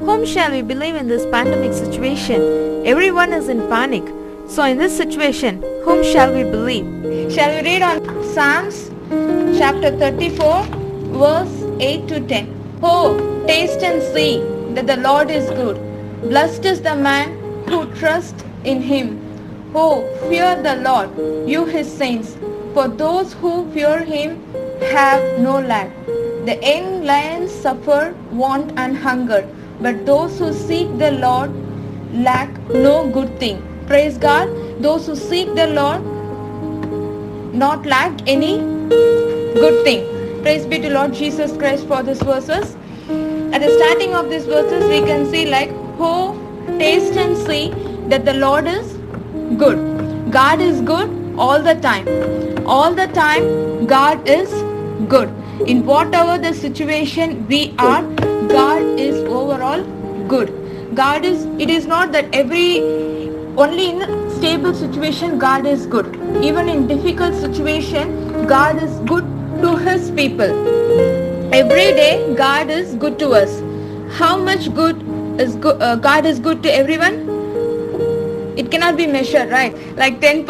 Whom shall we believe in this pandemic situation? Everyone is in panic. So in this situation, whom shall we believe? Shall we read on Psalms chapter 34 verse 8 to 10. Oh, taste and see that the Lord is good. Blessed is the man who trusts in him. Oh, fear the Lord, you his saints, for those who fear him have no lack. The young lions suffer want and hunger, but those who seek the Lord lack no good thing. Praise God. Those who seek the Lord not lack any good thing. Praise be to Lord Jesus Christ for these verses. At the starting of these verses, we can see like, oh, taste and see that the Lord is good. God is good all the time. All the time, God is good. In whatever the situation we are, God is overall good. It is not that only in a stable situation God is good. Even in difficult situation, God is good to his people. Every day God is good to us. How much good is God is good to everyone? It cannot be measured, right? Like 10%,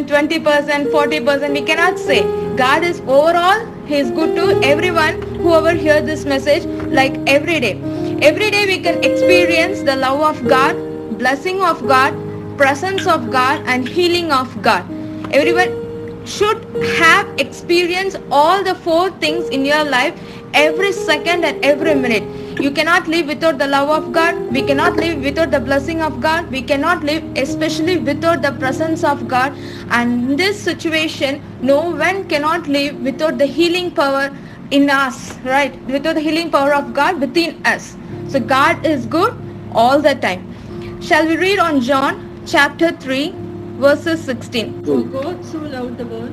20%, 40%, we cannot say. God is overall, he is good to everyone, whoever hears this message, like every day. Every day we can experience the love of God, blessing of God, presence of God and healing of God. Everyone should have experienced all the four things in your life every second and every minute. You cannot live without the love of God. We cannot live without the blessing of God. We cannot live especially without the presence of God. And in this situation, no one cannot live without the healing power in us, right? Without the healing power of God within us. So God is good all the time. Shall we read on John chapter 3 verses 16? For God so loved the world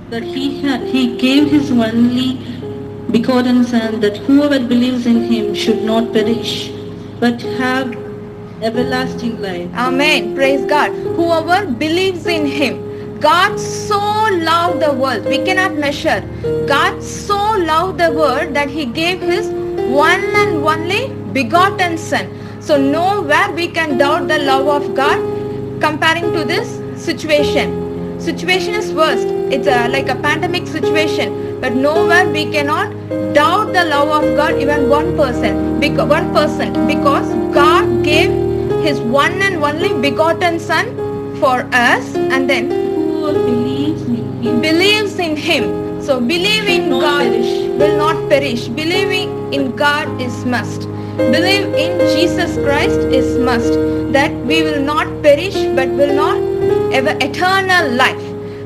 that he gave his only begotten Son, that whoever believes in him should not perish, but have everlasting life. Amen. Praise God. Whoever believes in him. God so loved the world. We cannot measure. God so loved the world that he gave his one and only begotten Son. So nowhere we can doubt the love of God comparing to this situation. Situation is worst. It's like a pandemic situation. But nowhere we cannot doubt the love of God even 1%. Because God gave his one and only begotten Son for us, and then Whoever believes in him. So believing God will not perish. Believing in God is must. Believe in Jesus Christ is must. That we will not perish but will not have eternal life.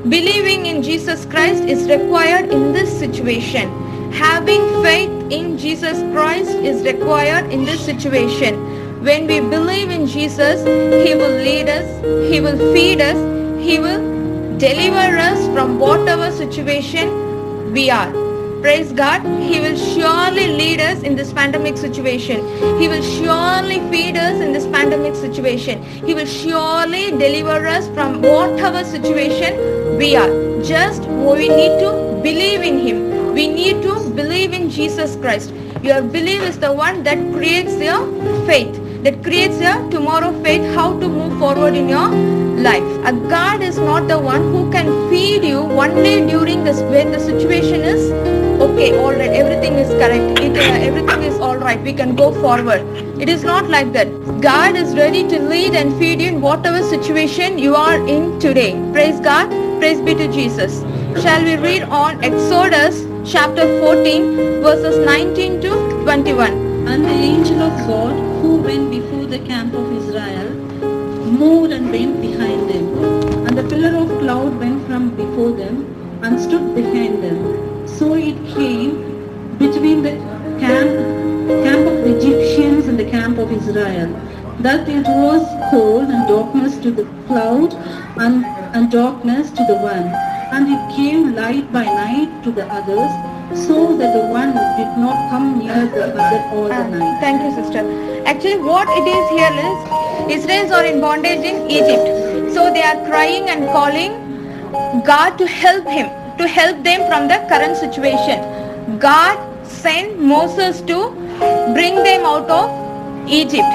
Believing in Jesus Christ is required in this situation. Having faith in Jesus Christ is required in this situation. When we believe in Jesus, he will lead us, he will feed us, he will deliver us from whatever situation we are. Praise God. He will surely lead us in this pandemic situation. He will surely feed us in this pandemic situation. He will surely deliver us from whatever situation we are. Just we need to believe in him. We need to believe in Jesus Christ. Your belief is the one that creates your faith. That creates your tomorrow faith, how to move forward in your life. A God is not the one who can feed you only during this when the situation is okay, all right, everything is correct, everything is all right, we can go forward. It is not like that. God is ready to lead and feed you in whatever situation you are in today. Praise God. Praise be to Jesus. Shall we read on Exodus chapter 14 verses 19 to 21? And the angel of God, who went before the camp of Israel, moved and went behind them. And the pillar of cloud went from before them and stood behind them. So it came between the camp of the Egyptians and the camp of Israel, that it was cold and darkness to the cloud and darkness to the one. And it gave light by night to the others, so that the one did not come near the other all the night. Thank you, sister. Actually, what it is here is, Israelites are in bondage in Egypt. So they are crying and calling God to help them from the current situation. God sent Moses to bring them out of Egypt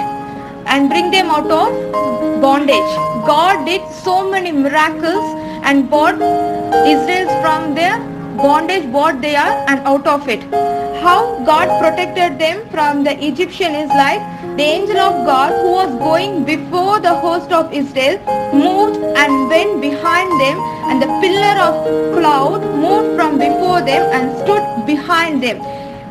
and bring them out of bondage. God did so many miracles and brought Israel from their bondage, what they are, and out of it. How God protected them from the Egyptian is like the angel of God who was going before the host of Israel moved and went behind them, and the pillar of cloud moved from before them and stood behind them,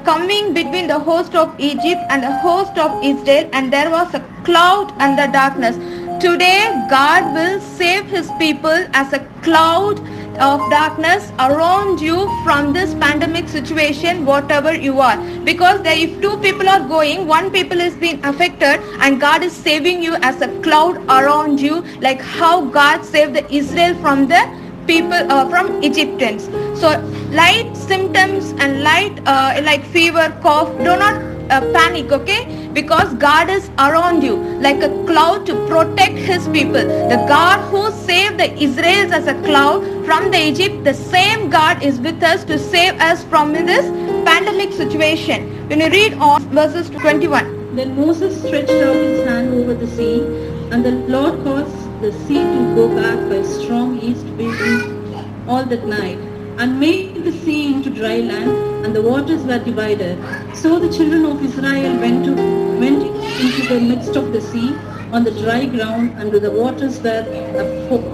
coming between the host of Egypt and the host of Israel, and there was a cloud and the darkness. Today God will save his people as a cloud of darkness around you from this pandemic situation, whatever you are. Because there, if two people are going, one people is being affected, and God is saving you as a cloud around you, like how God saved the Israel from the people from Egyptians. So light symptoms and light like fever, cough, do not panic, okay? Because God is around you like a cloud to protect his people. The God who saved the Israels as a cloud from the Egypt, the same God is with us to save us from this pandemic situation. When you read on verses 21. Then Moses stretched out his hand over the sea, and the Lord caused the sea to go back by a strong east wind all that night, and made the sea into dry land, and the waters were divided. So the children of Israel went into the midst of the sea on the dry ground, and the waters were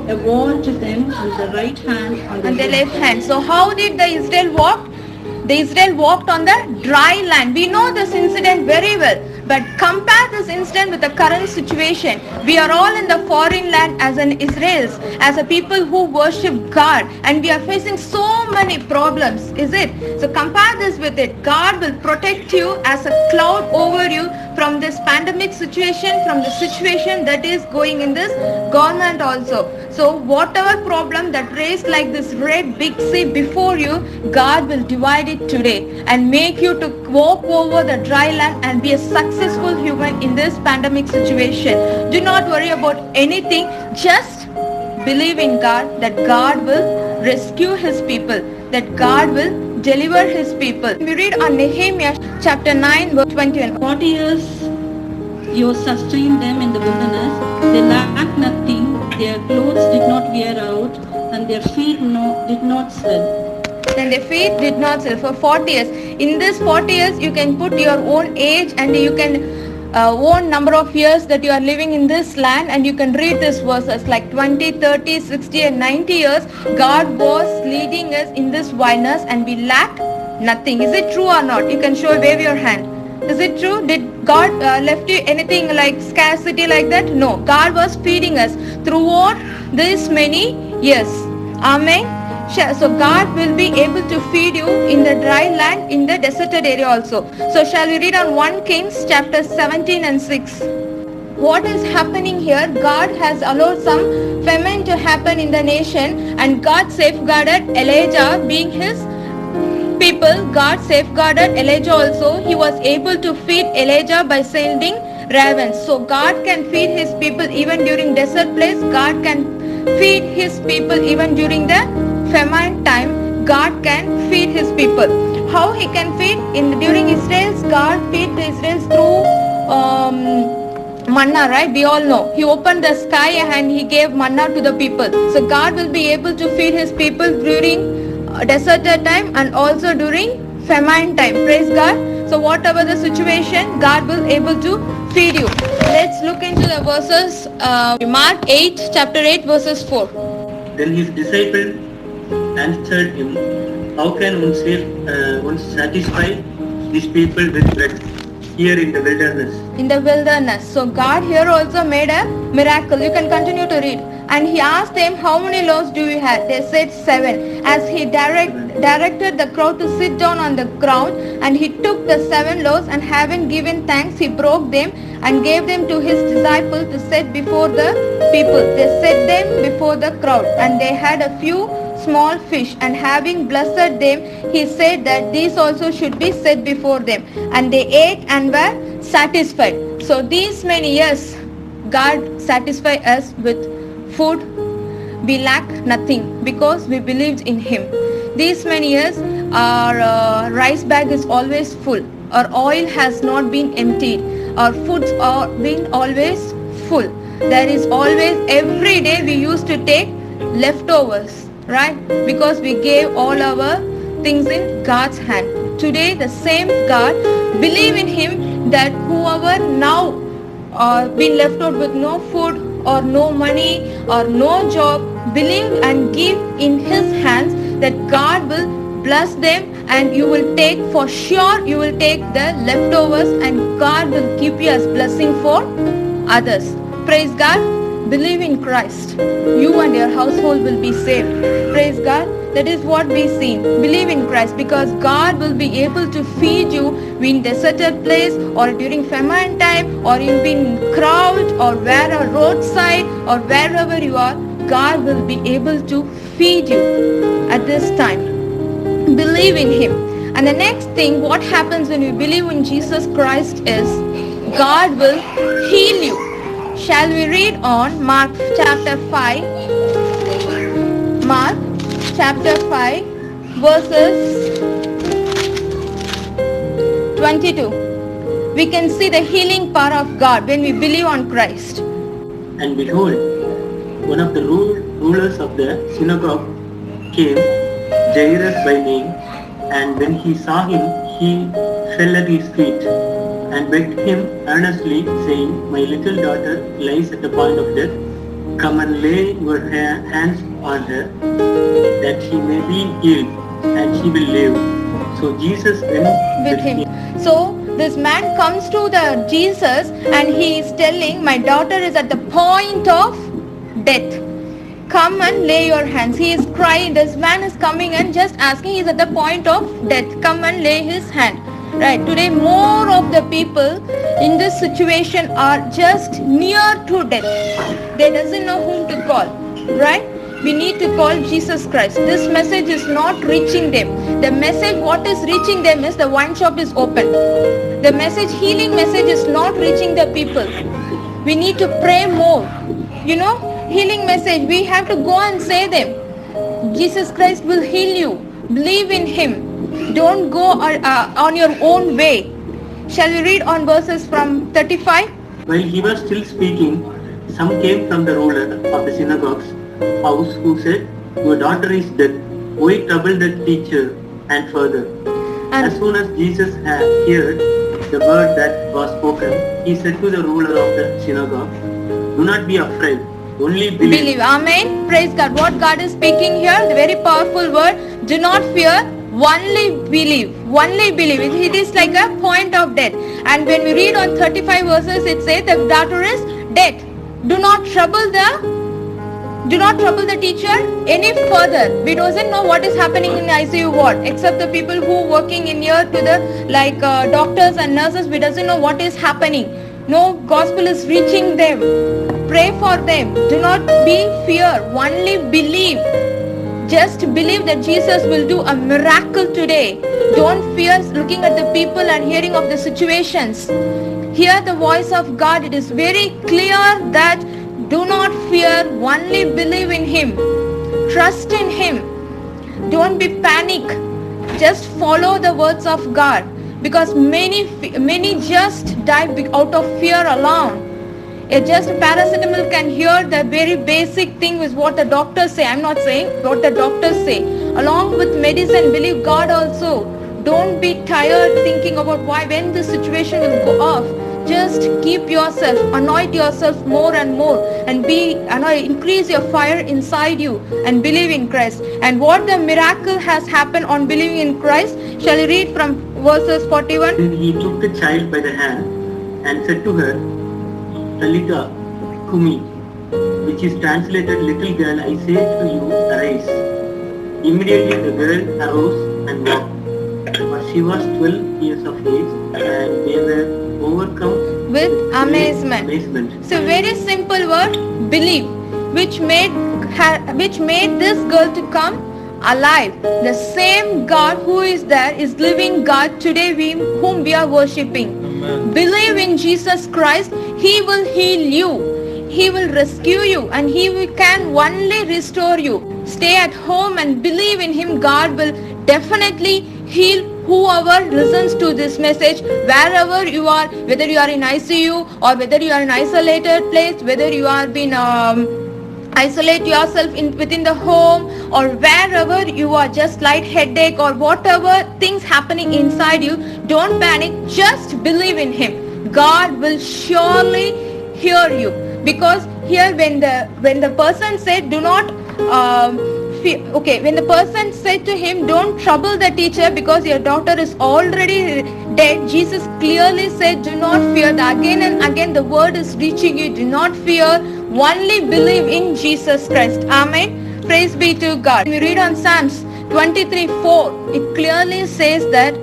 a wall to them on the right hand and the left hand. So how did the Israel walk? The Israel walked on the dry land. We know this incident very well. But compare this incident with the current situation. We are all in the foreign land as an Israelis, as a people who worship God, and we are facing so many problems, is it? So compare this with it. God will protect you as a cloud over you from this pandemic situation, from the situation that is going in this government also. So whatever problem that raised like this red big sea before you, God will divide it today and make you to walk over the dry land and be a successful human in this pandemic situation. Do not worry about anything. Just believe in God, that God will rescue his people, that God will deliver his people. We read on Nehemiah chapter 9 verse 21. 40 years you sustained them in the wilderness. They lacked nothing. Their clothes did not wear out, and their feet did not swell. And their feet did not swell for 40 years. In this 40 years, you can put your own age, and you can own number of years that you are living in this land, and you can read these verses like 20, 30, 60 and 90 years. God was leading us in this wilderness and we lacked nothing. Is it true or not? You can wave your hand. Is it true? Did God left you anything like scarcity like that? No. God was feeding us throughout this many years. Amen. So God will be able to feed you in the dry land, in the deserted area also. So shall we read on 1 Kings chapter 17 and 6. What is happening here? God has allowed some famine to happen in the nation, and God safeguarded Elijah being his people. God safeguarded Elijah also. He was able to feed Elijah by sending ravens. So God can feed his people even during desert place. God can feed his people even during the famine time. God can feed his people. How he can feed? During Israel's, God feed the Israelites through manna, right? We all know. He opened the sky and he gave manna to the people. So God will be able to feed his people during deserted time and also during famine time. Praise God. So whatever the situation, God will able to feed you. Let's look into the verses. Mark 8, chapter 8, verses 4. Then his disciples answered him, how can one satisfy these people with bread here in the wilderness? In the wilderness. So God here also made a miracle. You can continue to read. And he asked them, how many loaves do you have? They said 7. As he directed the crowd to sit down on the ground, and he took the 7 loaves, and having given thanks, he broke them and gave them to his disciples to set before the people. They set them before the crowd, and they had a few small fish, and having blessed them, he said that these also should be set before them. And they ate and were satisfied. So these many years, God satisfied us with food. We lack nothing because we believed in him. These many years, our rice bag is always full. Our oil has not been emptied. our foods are being always full. There is always, every day we used to take leftovers, right? Because we gave all our things in God's hand. Today the same God, believe in Him, that whoever now been left out with no food or no money or no job, believe and give in His hands, that God will bless them, and you will take, for sure you will take the leftovers, and God will keep you as blessing for others. Praise God. Believe in Christ. You and your household will be saved. Praise God. That is what we see. Believe in Christ, because God will be able to feed you in deserted place, or during famine time, or you've been crowd, or where a roadside, or wherever you are. God will be able to feed you at this time. Believe in Him. And the next thing, what happens when you believe in Jesus Christ is God will heal you. Shall we read on Mark chapter 5? Mark chapter 5 verses 22. We can see the healing power of God when we believe on Christ. And behold, one of the rulers of the synagogue came, Jairus by name, and when he saw him, he fell at his feet and begged him earnestly, saying, My little daughter lies at the point of death. Come and lay your hands on her, that she may be healed, and she will live. So Jesus went with him. So this man comes to the Jesus, and he is telling, my daughter is at the point of death. Come and lay your hands. He is crying. This man is coming and just asking, he is at the point of death. Come and lay his hand. Right. Today more of the people in this situation are just near to death. They doesn't know whom to call. Right. We need to call Jesus Christ. This message is not reaching them. The message what is reaching them is the wine shop is open. The message, healing message, is not reaching the people. We need to pray more. Healing message, we have to go and say them. Jesus Christ will heal you. Believe in Him. Don't go on your own way. Shall we read on verses from 35? While he was still speaking, some came from the ruler of the synagogue's house, who said, Your daughter is dead. Why trouble the teacher? And further, as soon as Jesus had heard the word that was spoken, he said to the ruler of the synagogue, Do not be afraid, only believe. Amen. Praise God. What God is speaking here, the very powerful word, do not fear, only believe. Only believe. It is like a point of death. And when we read on 35 verses, it says the daughter is dead. Do not trouble the teacher any further. We doesn't know what is happening in ICU ward, except the people who working in here to the doctors and nurses. We doesn't know what is happening. No gospel is reaching them. Pray for them. Do not be fear. Only believe. Just believe that Jesus will do a miracle today. Don't fear looking at the people and hearing of the situations. Hear the voice of God. It is very clear that do not fear. Only believe in Him. Trust in Him. Don't be panic. Just follow the words of God. Because many just die out of fear alone. Just paracetamol can hear the very basic thing is what the doctors say. I'm not saying what the doctors say. Along with medicine, believe God also. Don't be tired thinking about when the situation will go off. Just keep yourself, anoint yourself more and more, and increase your fire inside you and believe in Christ. And what the miracle has happened on believing in Christ, shall we read from verses 41? Then he took the child by the hand and said to her, Talitha Kumi, which is translated, Little girl, I say to you, arise. Immediately the girl arose and walked. For she was 12 years of age, and they were overcome with amazement. So very simple word, believe, which made this girl to come alive. The same God who is there is living God today, whom we are worshipping. Believe in Jesus Christ. He will heal you. He will rescue you, and He can only restore you. Stay at home and believe in Him. God will definitely heal whoever listens to this message, wherever you are, whether you are in ICU or whether you are in isolated place, whether you are been isolate yourself within the home, or wherever you are, just light headache or whatever things happening inside you, don't panic, just believe in him. God will surely hear you. Because here when the person said do not when the person said to him, don't trouble the teacher because your daughter is already dead, Jesus clearly said, do not fear. Again and again the word is reaching you, do not fear, only believe in Jesus Christ. Amen. Praise be to God. When we read on Psalms 23:4, it clearly says that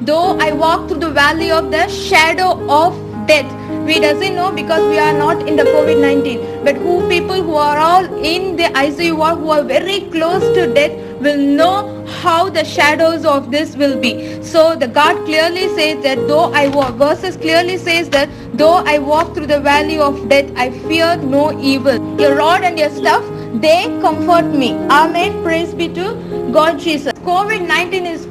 though I walk through the valley of the shadow of death, we doesn't know because we are not in the COVID-19, but people who are all in the ICU ward, who are very close to death, will know how the shadows of this will be. So the God clearly says that verses clearly says that though I walk through the valley of death, I fear no evil. Your rod and your staff, they comfort me. Amen. Praise be to God Jesus. COVID-19 is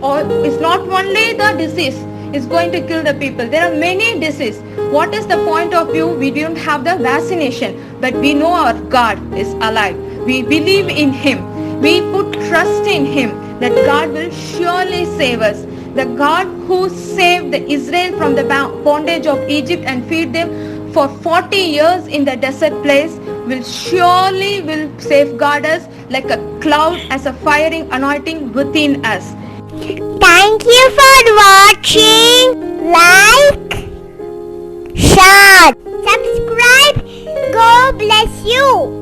not only the disease is going to kill the people. There are many diseases. What is the point of view? We don't have the vaccination, but we know our God is alive. We believe in him. We put trust in him that God will surely save us. The God who saved the Israel from the bondage of Egypt and feed them for 40 years in the desert place will safeguard us like a cloud as a firing anointing within us. Thank you for watching. Like, share, subscribe. God bless you.